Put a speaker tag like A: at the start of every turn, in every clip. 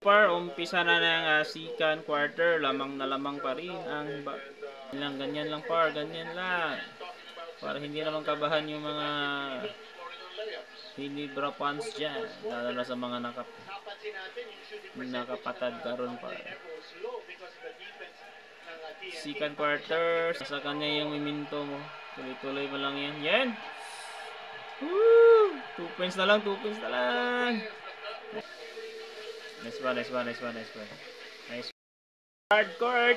A: Par, umpisa na ng second quarter, lamang na lamang pa rin ang ganyan lang par, ganyan lang. Para hindi naman kabahan yung mga Hinebra fans dyan, lalo na sa mga nakapatad karon par. Second quarter, sa kanya yung miminto mo. Tuloy-tuloy mo lang yan. Yan! Woo! 2 points na lang, 2 points na lang. Nice one, nice one, nice one, nice one. Nice. Hard court.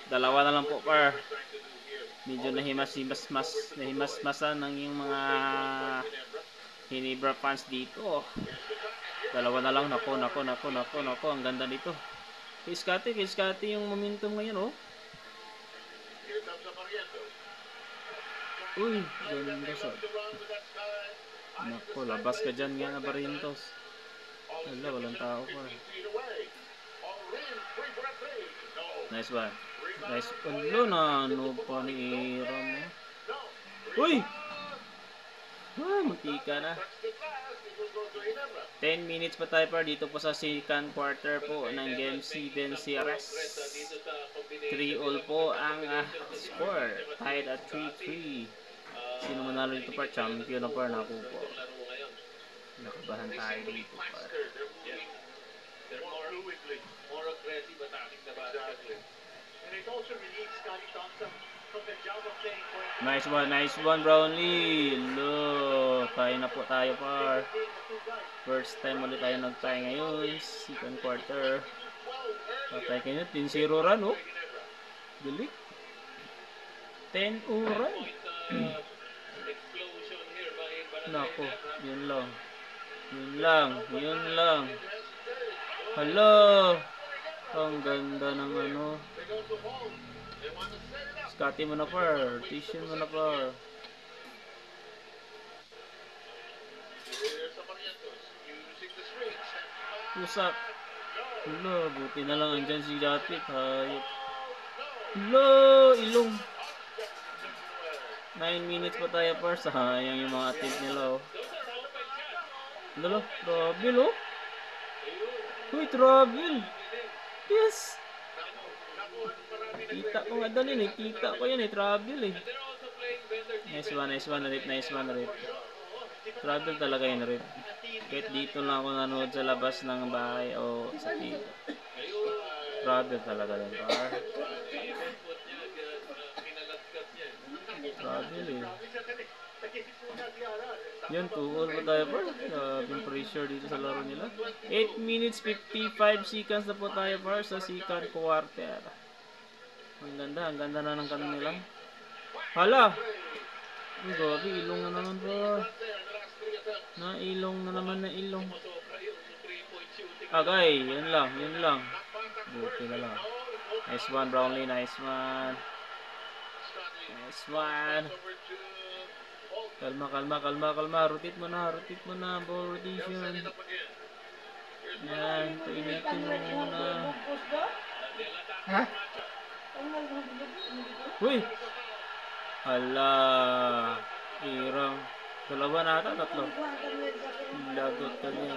A: Dalawa na lang po par. Medyo nahimasmasan ng yung mga Hinebra fans dito. Dalawa na lang. Nako. Ang ganda dito. Kiskati yung momentum ngayon, oh. Uy, ganda sa. Nako, labas ka dyan nga na Barrientos. Wala, walang tao pa. Nice one. Nice. Ano na, ano pa ni Iram, eh. Uy! Ah, muntika na. 10 minutes pa tayo par dito po sa second quarter po ng Game 7 CRS. 3-all po ang score. Tied at 3-3. Sino manalo dito par? Champion na par na po. Nakabahan tayo dito par.
B: More aggressive attacking the basket. And it also relieves Scottie Thompson from the job of playing.
A: Nice one Brownlee. Lo, tayo na po tayo par. First time ulit tayo nag-tie ngayon. Second quarter. Patay kayo. 10-0 run, oh. Galing. 10-0 run. Nako, yun lang. Hello. Ang ganda ng ano. Scotty mo na par. Tissue mo na par. Pusak. Hello, buti na lang andyan si Japit. Hayop. Hello, ilong. 9 minutes pa tayo par. Sayang yung mga attempt nila, oh. Hello, trouble, oh. Uy, trouble. Yes. Kita ko nga doon eh. Kita ko yan eh. Trouble eh. Nice one ulit. Trouble talaga yun ulit. Kahit dito lang ako nanood sa labas ng bahay o sa TV. Trouble talaga yun. Trouble eh. Yun, 2-all pa tayo par. Yung pressure dito sa laro nila. 8 minutes 55 seconds na po tayo par sa second quarter. Ang ganda na ng kanon nila. Hala! Uy, gabi, ilong na naman par. Ilong na naman. Agay, yun lang. Buti na lang. Nice one, Brownlee, nice one. Kalma. Rotate mo na. Ball rotation. Yan, painitin mo muna.
C: Ha?
A: Uy! Hala! Irang. Dalawa na ata, tatlo. Lagot ka niya.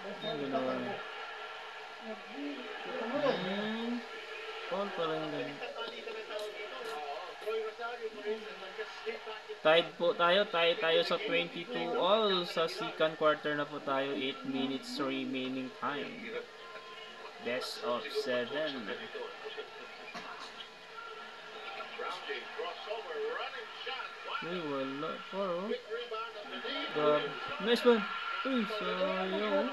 A: Ano ginawa niya? Paul pala yung ganyan. Tied po tayo. Tie tayo sa 22 all. Sa second quarter na po tayo. 8 minutes remaining time. Best of 7. Uy, wala pa, oh. Grabe. Nice one. Uy, sayang.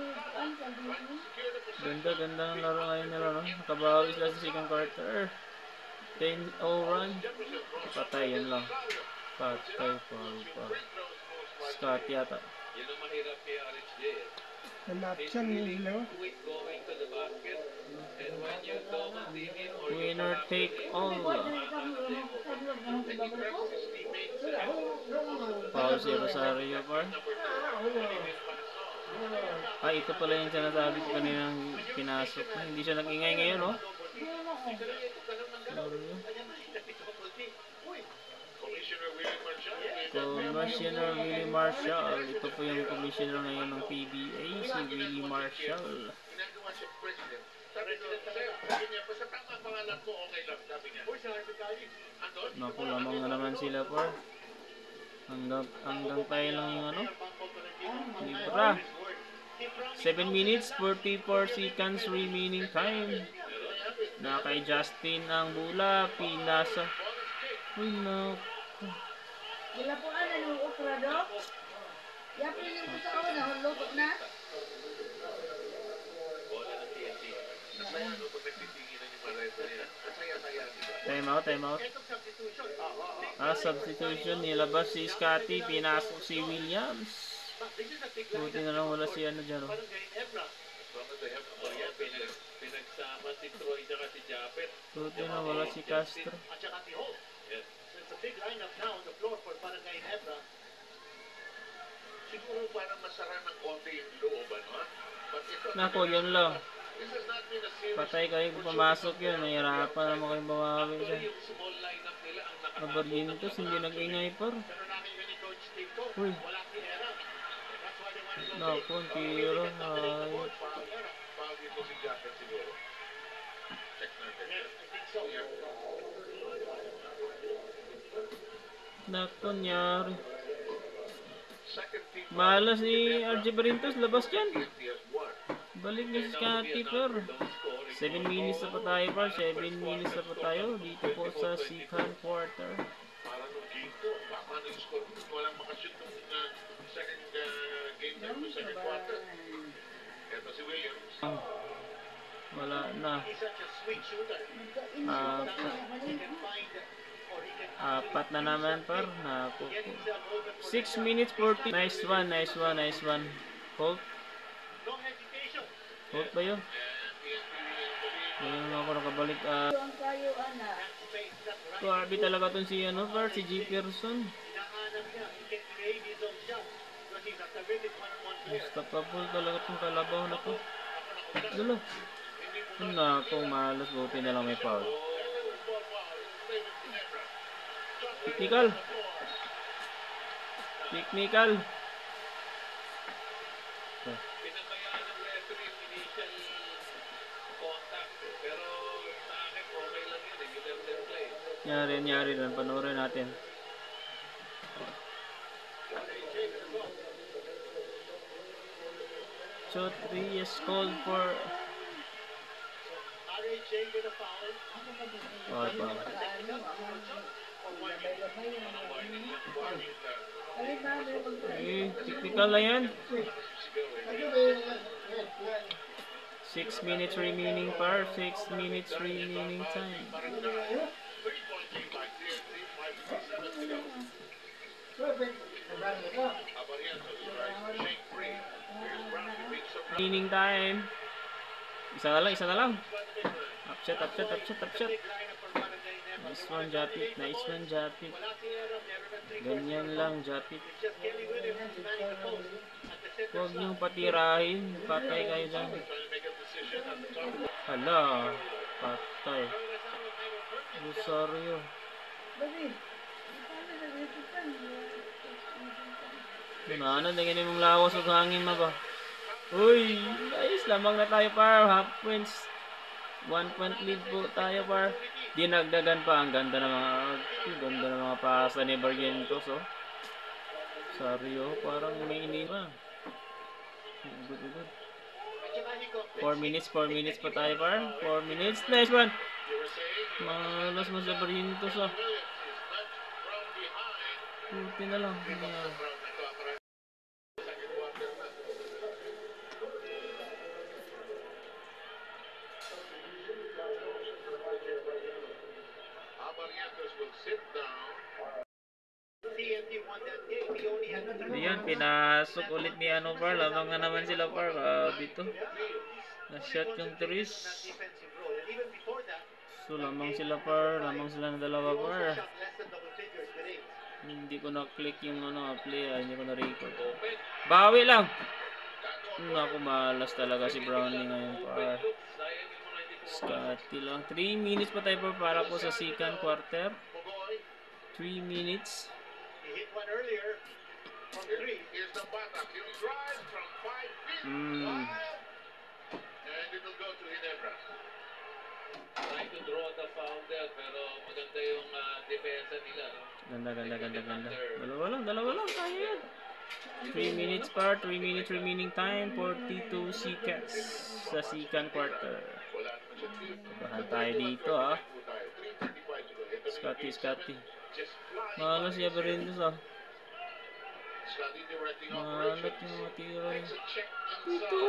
A: Ganda ng laro ngayon nila, no? Nakabawi sila sa second quarter. 10-0 run. Patay, yan lang. Patay, pa. Scott yata.
C: Nalapsan ni Ilaw.
A: Winner take all. Paul si Rosario par. Ito pala yung sinasabi ko kaninang pinasok. Hindi siya nag-ingay ngayon, no? Commissioner Willie Marshall. Ito po yung commissioner ngayon ng PBA, si Willie Marshall.
B: Ginagawa siya president. Sabi niya, basta tama ang pangalan mo, okay lang. Sabi niya.
A: Naku, lamang na naman sila por. Hanggang tayo lang yung ano. Libra. 7 minutes, 44 seconds remaining time. Na kay Justin ang bola. Pinasa. Uy, naku.
D: Wala po ano yung okra, Dok? Yapin yung po sa una, hulog na.
A: Time out, time out. Substitution. Nilabas si Scotty. Pinasok si Williams. Buti na lang wala si ano dyan. Oh.
B: Pinagsama si Troy at si Japet.
A: Buti na wala si Castro.
B: At saka si Holt. So it's a big lineup now on the floor for Barangay Hebra. Siguro parang masara ng konti yung loob, ano?
A: Nako, yun lang.
B: This has not been a serious
A: Patay kayo kung pumasok yun. Nahirapan naman kayong bawawi dyan.
B: yung small lineup nila ang
A: Nabaryentos, hindi nag-ingay par.
B: pero nakikita ni Coach Steve ko.
A: Uy.
B: Wala si Era. That's why they want to go
A: Naku, ang tiro. Ay.
B: Foul dito si Japet siguro. Check natin. Yes, I think so.
A: Naku, nyari.
B: Second team.
A: Malas ni RJ Barrientos, labas dyan.
B: He has won.
A: Balik ni Scotty par. 7 minutes na pa tayo par. 7 minutes na pa tayo. Dito po sa second quarter.
B: Para nung game 2, baka nung score, walang makashoot nung second game time to second quarter. Ito si Williams.
A: Wala na.
B: He's such a sweet shooter.
A: Ah,
B: He can find or he can
A: apat na naman par. Naku.
B: get himself open for
A: 6 minutes 40. Nice one, nice one, nice one. Holt.
B: no hesitation.
A: Holt ba yun? Ngayon ako nakabalik.
D: Ang kayo, ana.
B: Space that right.
A: Grabe talaga tong si ano par, si G. Pearson.
B: Hinahanap niya. He can create his own shot. Because he's a terrific one-on-one player.
A: Unstoppable talaga tong kalabaw na to. Dulo. Naku, malas. Buti na lang may foul. Technical. Technical.
B: Pinabayaan ng referee yung initial contact. Pero sa akin, okay lang yun. You let them play.
A: Nyari lang. Panoorin natin. So 3 is called for...
B: RHJ with a foul.
A: Oh, foul. Technical na yan. 6 minutes remaining par. 6 minutes remaining time. Remaining time. Isa na lang. Upset. Nice one, Japit. Nice one, Japit. Ganyan lang, Japit. Huwag niyong patirahin. Patay kayo dyan. Hala. Patay. Rosario. Ano, tingin mong lawas o hangin ma ba? Uy, guys, lamang na tayo par. Half points. 1 point lead po tayo par. Dinagdagan pa. Ang ganda ng mga pasa ni Barrientos, oh. Sorry, oh. Parang may inin pa. Good. 4 minutes pa tayo par. 4 minutes. Nice one. Malas mo sa Barrientos, oh. Puti na lang. Ayan, pinasok ulit ni ano par. Lamang na naman sila par. Dito. Na-shot yung Tris. So, lamang sila par. Lamang sila na dalawa par. Hindi ko na-click yung ano, play. Hindi ko na-record. Bawi lang! Naku, malas talaga si Brownlee ngayon par. Scotty lang. 3 minutes pa tayo par para po sa second quarter. 3 minutes.
B: He hit one earlier from 3. Here's the Batak. He'll drive from 5 feet.
A: Mm.
B: And it will go to Ginebra. Trying to draw the foul there, pero maganda yung depensa nila. No?
A: Ganda. Dalawa lang. Kaya yan. 3 minutes par, 3 minutes remaining time, 42 seconds sa second quarter. Kabahan tayo dito ah. Scotty. Malas siya pa rin doon ah. Malat yung mga tira rin. Dito.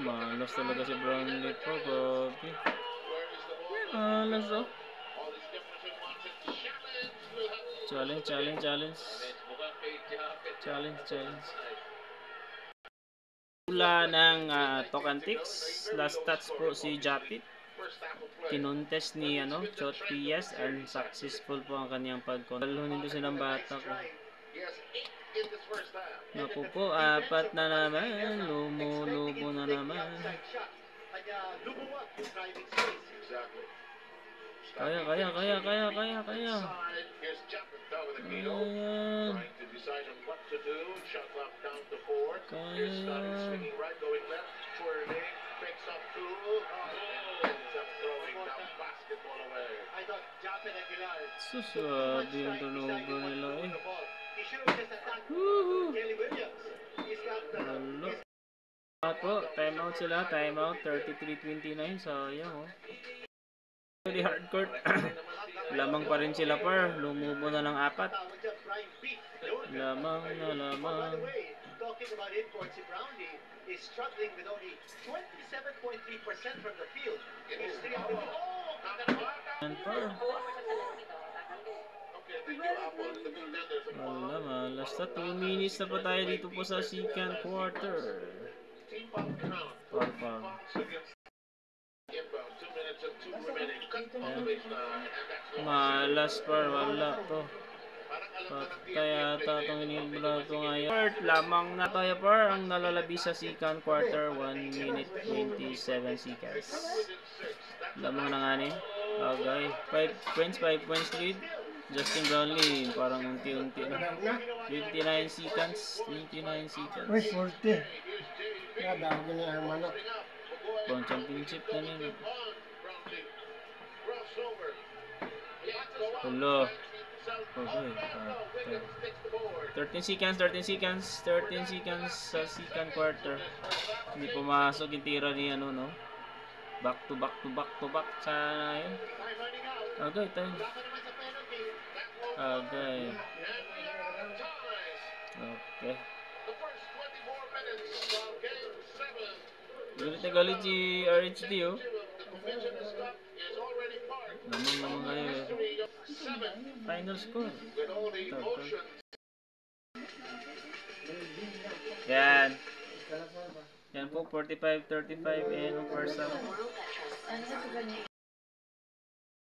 A: Malas talaga si Brownlee po. Gabi. Malas oh. Challenge. Pula ng Tocantix. Last touch po si Japit. Kinontes ni Chot PS and successful po ang kanyang pag-control. Nito silang bata ko. Naku po, 4 na naman. Lumo na naman. Kaya. Ayan. Susabi yung turnover nila eh. Woohoo! Wala. Po, timeout sila. Timeout, 33-29. Sayang oh. Very hardcore. Lamang pa rin sila par. Lumubo na ng 4. Lamang.
B: Talking about it, si Brownlee is struggling with only 27.3% from the field. He's 3 out of
A: And par. Malas na 2 minutes na pa tayo dito po sa second quarter. Par. Malas par, wala to. Patay ata itong inibla ito ngayon. Lamang na tayo par ang nalalabi sa second quarter. 1 minute 27 seconds. Lamang na nga ni. Okay. 5 points lead. Justin Brownlee, parang unti-unti na. 29 seconds.
C: Uy, 40. Daw gini ang manok.
A: Pang championship na nila. Hello. Okay. 13 seconds sa second quarter. Hindi pumasok yung tira ni no? Back to back. Sana yun. Okay, tayo. Okay. Galit si RHD oh. Naman kayo eh. Final score. Yan po 45-35 and first half.